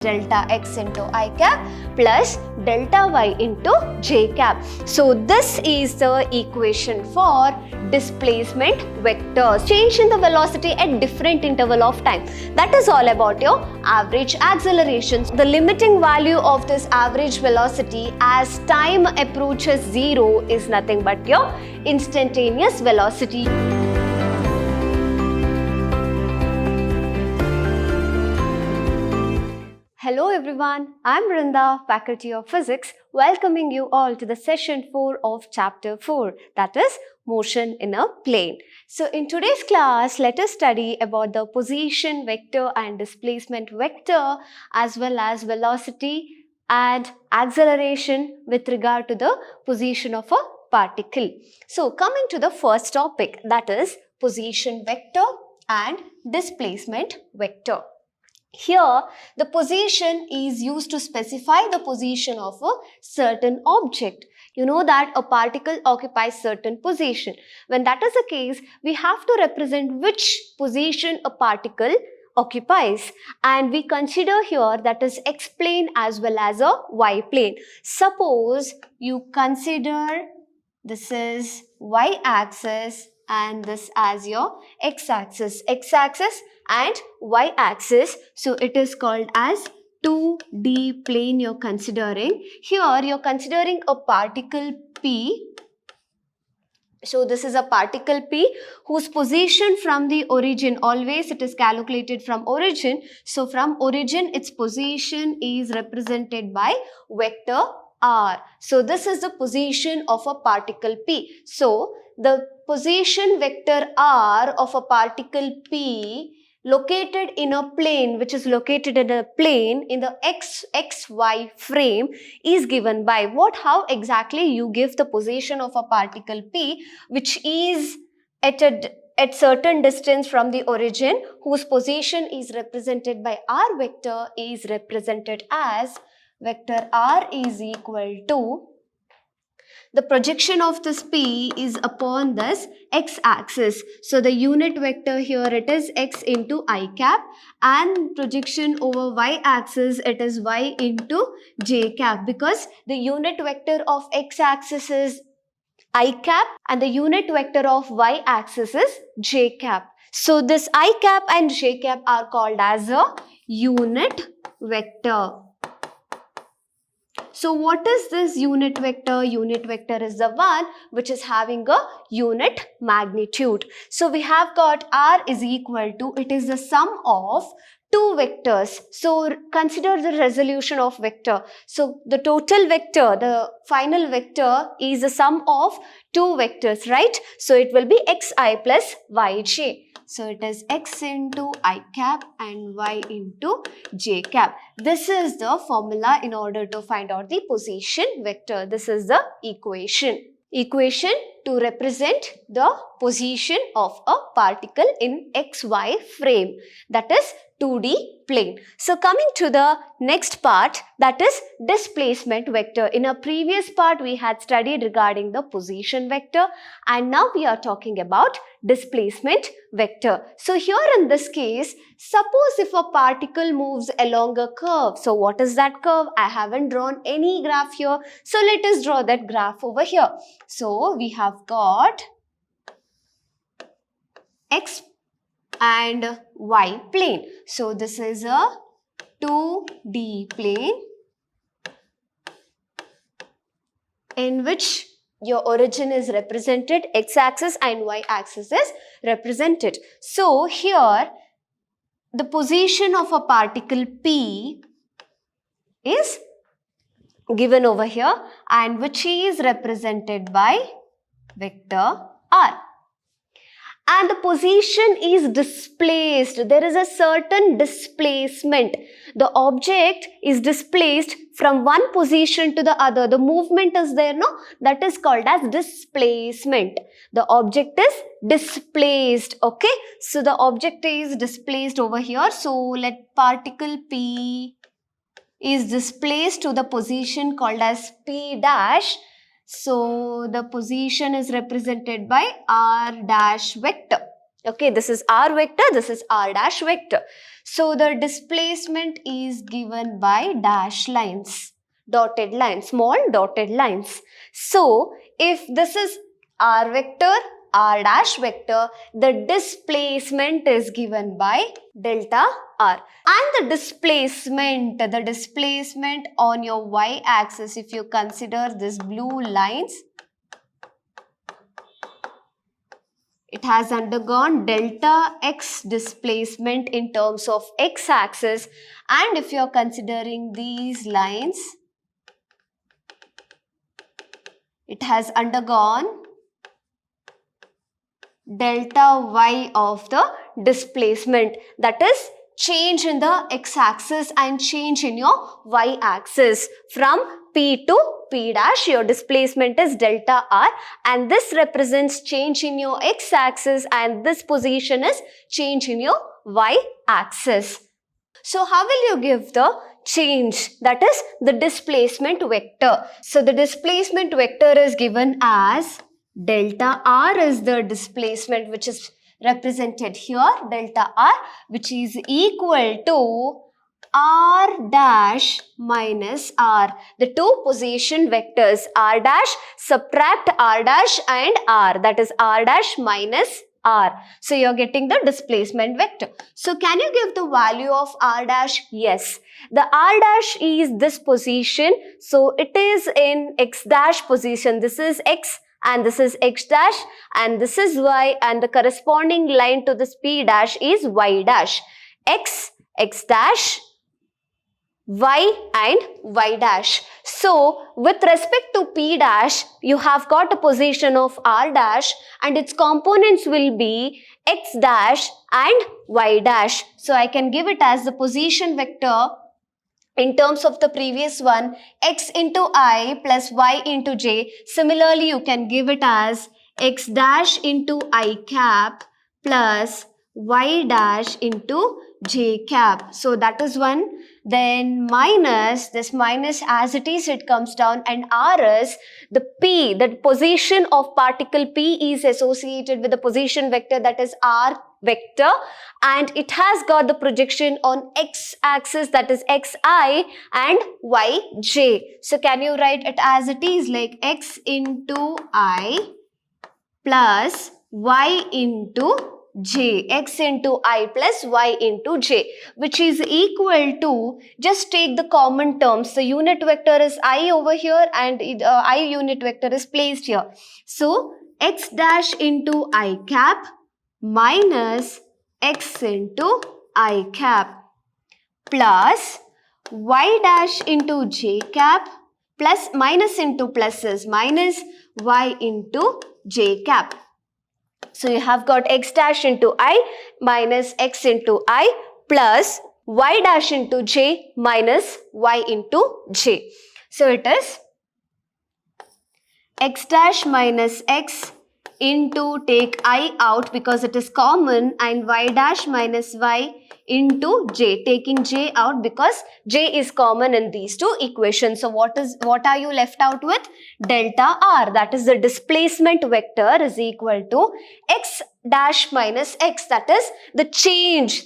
delta x into I cap plus delta y into j cap. So this is the equation for displacement vectors. Change in the velocity at different interval of time. That is all about your average accelerations. The limiting value of this average velocity as time approaches zero is nothing but your instantaneous velocity. Hello everyone, I'm Brinda, Faculty of Physics, welcoming you all to the session 4 of chapter 4, that is motion in a plane. So in today's class, let us study about the position vector and displacement vector as well as velocity and acceleration with regard to the position of a particle. So coming to the first topic, that is position vector and displacement vector. Here, the position is used to specify the position of a certain object. You know that a particle occupies certain position. When that is the case, we have to represent which position a particle occupies, and we consider here that is x plane as well as a y plane. Suppose you consider this is y axis and this as your x axis and y axis. So it is called as 2D plane you're considering. Here you're considering a particle P. So this is a particle P whose position from the origin, always it is calculated from origin. So from origin its position is represented by vector R. So this is the position of a particle P. So the position vector R of a particle P located in a plane, which is located in a plane in the xy frame, is given by what? How exactly you give the position of a particle P which is at certain distance from the origin, whose position is represented by R vector, is represented as vector R is equal to the projection of this P is upon this x-axis. So the unit vector here it is x into I cap, and projection over y-axis it is y into j cap, because the unit vector of x-axis is I cap and the unit vector of y-axis is j cap. So this I cap and j cap are called as a unit vector. So what is this unit vector? Unit vector is the one which is having a unit magnitude. So we have got R is equal to, it is the sum of two vectors. So consider the resolution of vector. So the total vector, the final vector is the sum of two vectors, right? So it will be xi plus yj. So it is x into I cap and y into j cap. This is the formula in order to find out the position vector. This is the equation to represent the position of a particle in xy frame, that is 2D plane. So coming to the next part, that is displacement vector. In a previous part we had studied regarding the position vector, and now we are talking about displacement vector. So here in this case, suppose if a particle moves along a curve. So what is that curve? I haven't drawn any graph here. So let us draw that graph over here. So we have got x and y plane. So this is a 2D plane in which your origin is represented, x-axis and y-axis is represented. So here the position of a particle P is given over here, and which is represented by vector R. And the position is displaced. There is a certain displacement. The object is displaced from one position to the other. The movement is there, no? That is called as displacement. The object is displaced, okay? So the object is displaced over here. So let particle P is displaced to the position called as P dash. So the position is represented by R dash vector. Okay, this is r vector, this is r dash vector. So the displacement is given by dash lines, dotted lines, small dotted lines. So if this is r vector, r dash vector, the displacement is given by delta r. And the displacement on your y-axis, if you consider this blue lines, it has undergone delta x displacement in terms of x-axis, and if you are considering these lines, it has undergone delta y of the displacement, that is change in the x-axis and change in your y-axis. From P to P dash, your displacement is delta r, and this represents change in your x-axis, and this position is change in your y-axis. So how will you give the change, that is the displacement vector? So the displacement vector is given as delta r is the displacement which is represented here, delta r, which is equal to r dash minus r. The two position vectors r dash, subtract r dash and r, that is r dash minus r. So you're getting the displacement vector. So can you give the value of r dash? Yes. The r dash is this position. So it is in x dash position. This is x and this is x dash and this is y, and the corresponding line to this p dash is y dash. X, x dash, y and y dash. So with respect to p dash, you have got a position of r dash and its components will be x dash and y dash. So I can give it as the position vector in terms of the previous one, x into I plus y into j. Similarly, you can give it as x dash into I cap plus y dash into j cap. So that is one. Then minus, this minus as it is, it comes down, and r is the p, the position of particle p is associated with the position vector, that is r vector, and it has got the projection on x-axis, that is xi and yj. So can you write it as it is, like x into I plus y into j, x into I plus y into j, which is equal to, just take the common terms. The unit vector is I over here and I unit vector is placed here. So x dash into I cap minus x into I cap plus y dash into j cap plus minus into plus is minus y into j cap. So you have got x dash into I minus x into I plus y dash into j minus y into j. So it is x dash minus x into, take I out because it is common, and y dash minus y into j, taking j out because j is common in these two equations. So what are you left out with? Delta r, that is the displacement vector, is equal to x dash minus x, that is the change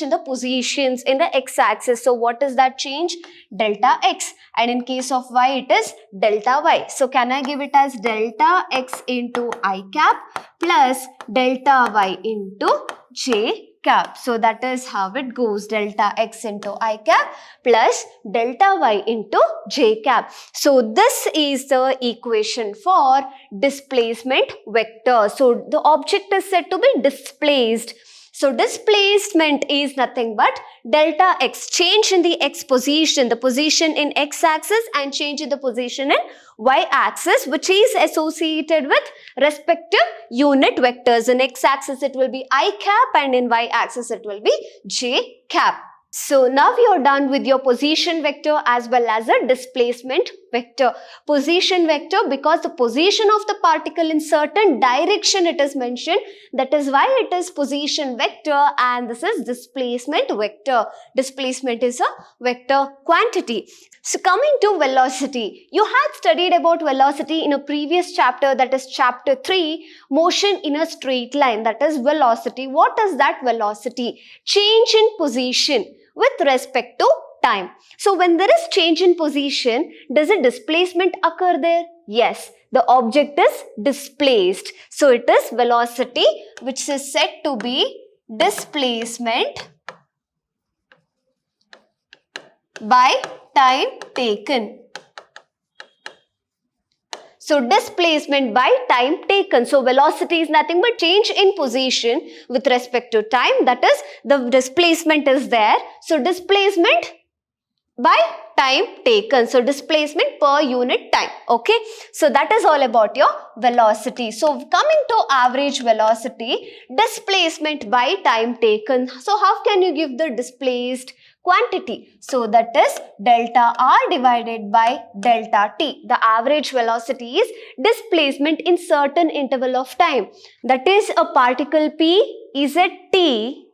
in the positions in the x-axis. So what is that change? Delta x, and in case of y it is delta y. So can I give it as delta x into I cap plus delta y into j cap? So that is how it goes, delta x into I cap plus delta y into j cap. So this is the equation for displacement vector. So the object is said to be displaced. So displacement is nothing but delta x, change in the x position, the position in x-axis, and change in the position in y-axis, which is associated with respective unit vectors. In x-axis it will be I cap and in y-axis it will be j cap. So now you're done with your position vector as well as a displacement vector. Position vector, because the position of the particle in certain direction it is mentioned, that is why it is position vector, and this is displacement vector. Displacement is a vector quantity. So coming to velocity, you had studied about velocity in a previous chapter, that is chapter 3, motion in a straight line, that is velocity. What is that velocity? Change in position with respect to time. So when there is change in position, does a displacement occur there? Yes, the object is displaced. So it is velocity which is said to be displacement by time taken. So displacement by time taken. So velocity is nothing but change in position with respect to time. That is, the displacement is there. So displacement by time taken. So displacement per unit time. Okay. So that is all about your velocity. So coming to average velocity, displacement by time taken. So how can you give the displaced quantity? So that is delta R divided by delta T. The average velocity is displacement in certain interval of time. That is, a particle P is at T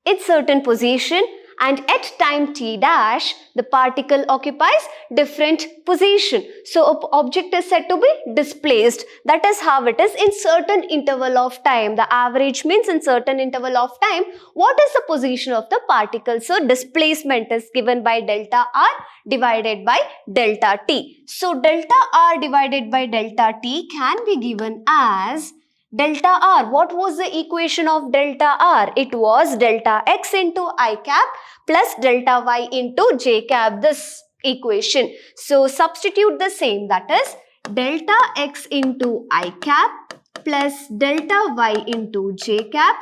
in certain position, and at time t dash, the particle occupies different position. So, an object is said to be displaced. That is how it is in certain interval of time. The average means in certain interval of time, what is the position of the particle? So, displacement is given by delta R divided by delta T. So, delta R divided by delta T can be given as delta R. What was the equation of delta R? It was delta X into I cap plus delta Y into J cap, this equation. So substitute the same, that is delta X into I cap plus delta Y into J cap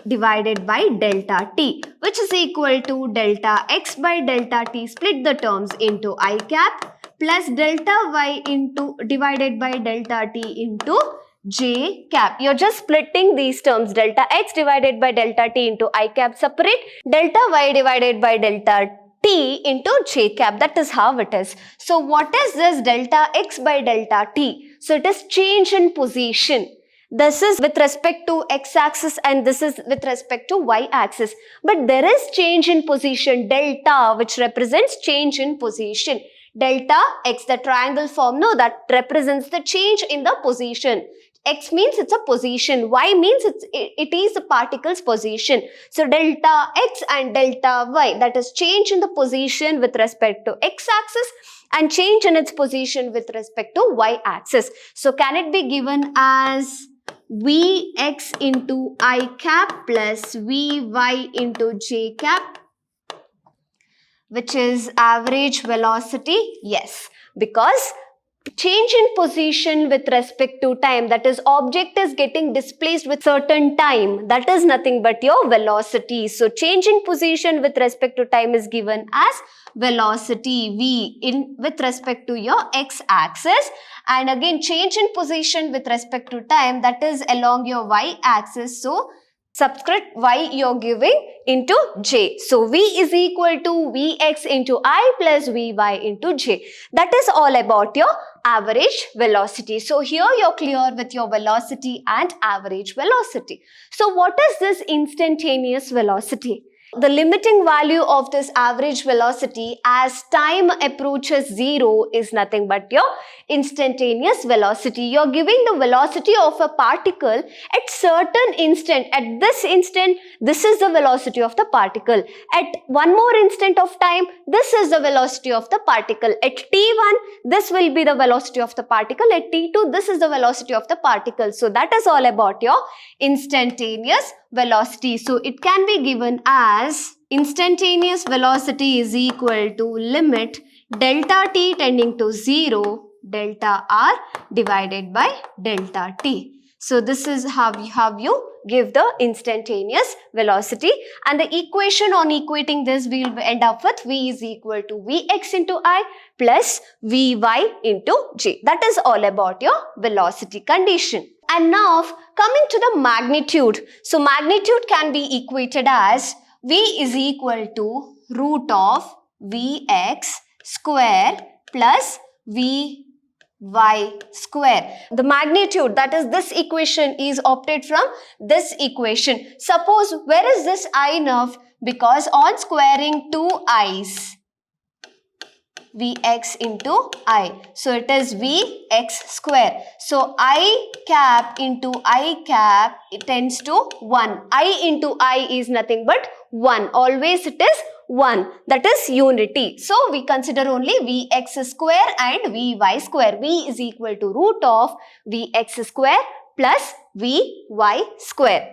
divided by delta T, which is equal to delta X by delta T. Split the terms into I cap plus delta Y into divided by delta T into J cap. You're just splitting these terms, delta X divided by delta T into I cap separate, delta Y divided by delta T into J cap. That is how it is. So what is this delta X by delta T? So it is change in position. This is with respect to x-axis and this is with respect to y-axis. But there is change in position, delta, which represents change in position. Delta X, the triangle form, no, that represents the change in the position. X means it's a position, Y means it is the particle's position. So delta X and delta Y, that is change in the position with respect to x-axis and change in its position with respect to y-axis. So can it be given as Vx into I cap plus Vy into J cap, which is average velocity? Yes, because change in position with respect to time, that is object is getting displaced with certain time, that is nothing but your velocity. So change in position with respect to time is given as velocity V in with respect to your x-axis, and again change in position with respect to time, that is along your y-axis. So subscript y you're giving into j. So v is equal to vx into I plus vy into j. That is all about your average velocity. So here you're clear with your velocity and average velocity. So what is this instantaneous velocity? The limiting value of this average velocity as time approaches 0 is nothing but your instantaneous velocity. You're giving the velocity of a particle at certain instant. At this instant, this is the velocity of the particle. At one more instant of time, this is the velocity of the particle. At t1, this will be the velocity of the particle. At t2, this is the velocity of the particle. So that is all about your instantaneous velocity. So it can be given as instantaneous velocity is equal to limit delta t tending to 0 delta r divided by delta t. So this is how you give the instantaneous velocity, and the equation on equating this we will end up with v is equal to vx into I plus vy into j. That is all about your velocity condition. And now coming to the magnitude. So magnitude can be equated as V is equal to root of Vx square plus Vy square. The magnitude, that is this equation, is opted from this equation. Suppose, where is this I now? Because on squaring two i's, Vx into I. So it is Vx square. So I cap into I cap, it tends to 1. I into I is nothing but 1. Always it is 1. That is unity. So we consider only Vx square and Vy square. V is equal to root of Vx square plus Vy square.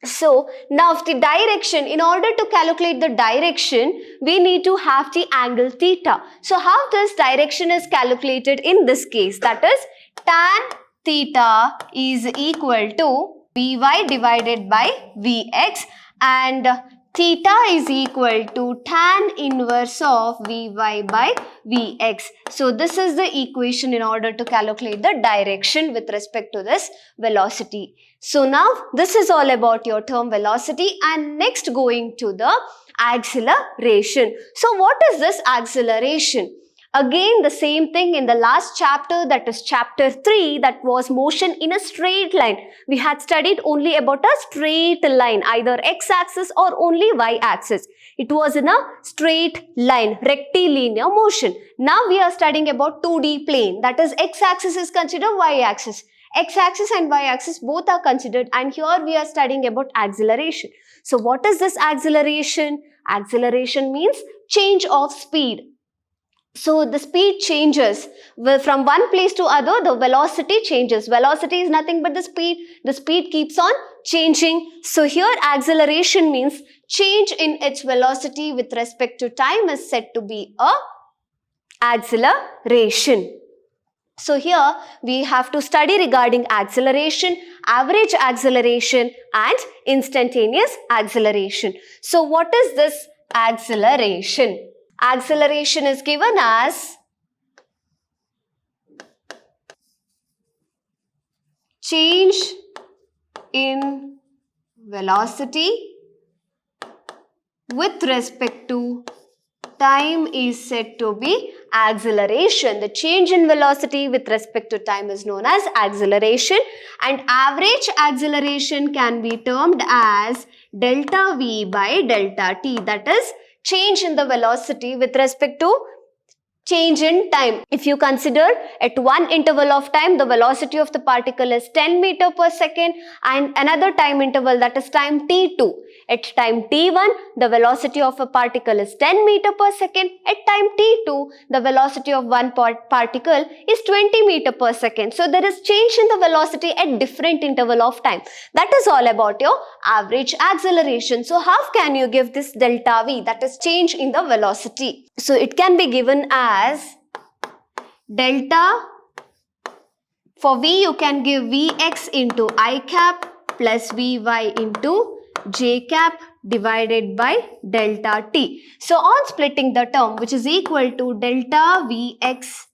So now the direction, in order to calculate the direction, we need to have the angle theta. So how this direction is calculated in this case? That is tan theta is equal to Vy divided by Vx, and theta is equal to tan inverse of Vy by Vx. So this is the equation in order to calculate the direction with respect to this velocity. So now this is all about your term velocity, and next going to the acceleration. So what is this acceleration? Again the same thing in the last chapter, that is chapter 3, that was motion in a straight line. We had studied only about a straight line, either x-axis or only y-axis. It was in a straight line, rectilinear motion. Now we are studying about 2D plane, that is x-axis is considered y-axis. X-axis and y-axis both are considered, and here we are studying about acceleration. So what is this acceleration? Acceleration means change of speed. So the speed changes from one place to other, the velocity changes. Velocity is nothing but the speed. The speed keeps on changing. So here acceleration means change in its velocity with respect to time is said to be a acceleration. So here we have to study regarding acceleration, average acceleration and instantaneous acceleration. So what is this acceleration? Acceleration is given as change in velocity with respect to time is said to be acceleration. The change in velocity with respect to time is known as acceleration, and average acceleration can be termed as delta V by delta T, that is change in the velocity with respect to change in time. If you consider at one interval of time, the velocity of the particle is 10 meter per second, and another time interval, that is time t2. At time t1, the velocity of a particle is 10 meter per second. At time t2, the velocity of one particle is 20 meter per second. So there is change in the velocity at different interval of time. That is all about your average acceleration. So how can you give this delta V, that is change in the velocity? So it can be given as delta, for V you can give Vx into I cap plus Vy into j cap divided by delta t. So on splitting the term, which is equal to delta Vx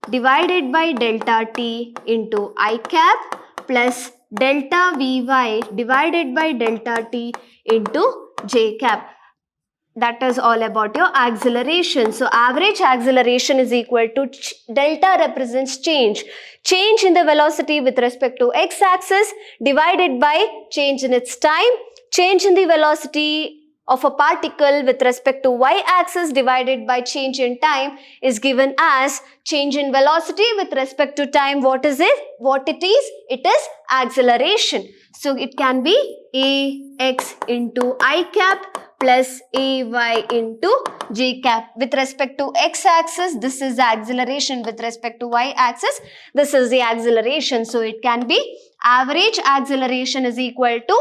divided by delta t into I cap plus delta Vy divided by delta t into j cap. That is all about your acceleration. So average acceleration is equal to delta represents change. Change in the velocity with respect to x-axis divided by change in its time. Change in the velocity of a particle with respect to y-axis divided by change in time is given as change in velocity with respect to time. What is it? What it is? It is acceleration. So it can be ax into I cap plus ay into j cap. With respect to x-axis, this is the acceleration. With respect to y-axis, this is the acceleration. So it can be average acceleration is equal to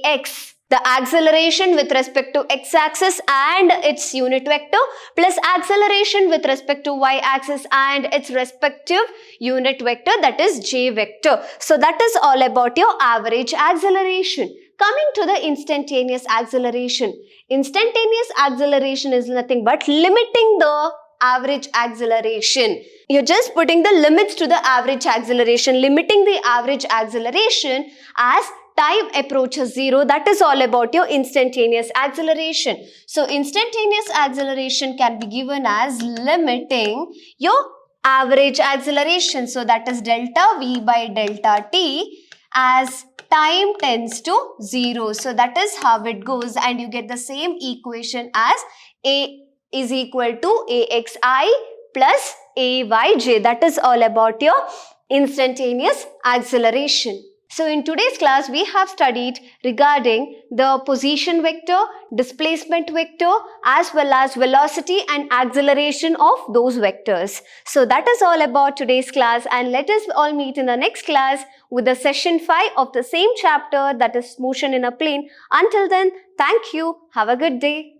ax, the acceleration with respect to x-axis and its unit vector, plus acceleration with respect to y-axis and its respective unit vector, that is j vector. So that is all about your average acceleration. Coming to the instantaneous acceleration. Instantaneous acceleration is nothing but limiting the average acceleration. You're just putting the limits to the average acceleration, limiting the average acceleration as time approaches zero, that is all about your instantaneous acceleration. So instantaneous acceleration can be given as limiting your average acceleration. So that is delta V by delta T as time tends to zero. So that is how it goes, and you get the same equation as A is equal to AXI plus AYJ. That is all about your instantaneous acceleration. So in today's class, we have studied regarding the position vector, displacement vector, as well as velocity and acceleration of those vectors. So that is all about today's class, and let us all meet in the next class with the session 5 of the same chapter, that is motion in a plane. Until then, thank you. Have a good day.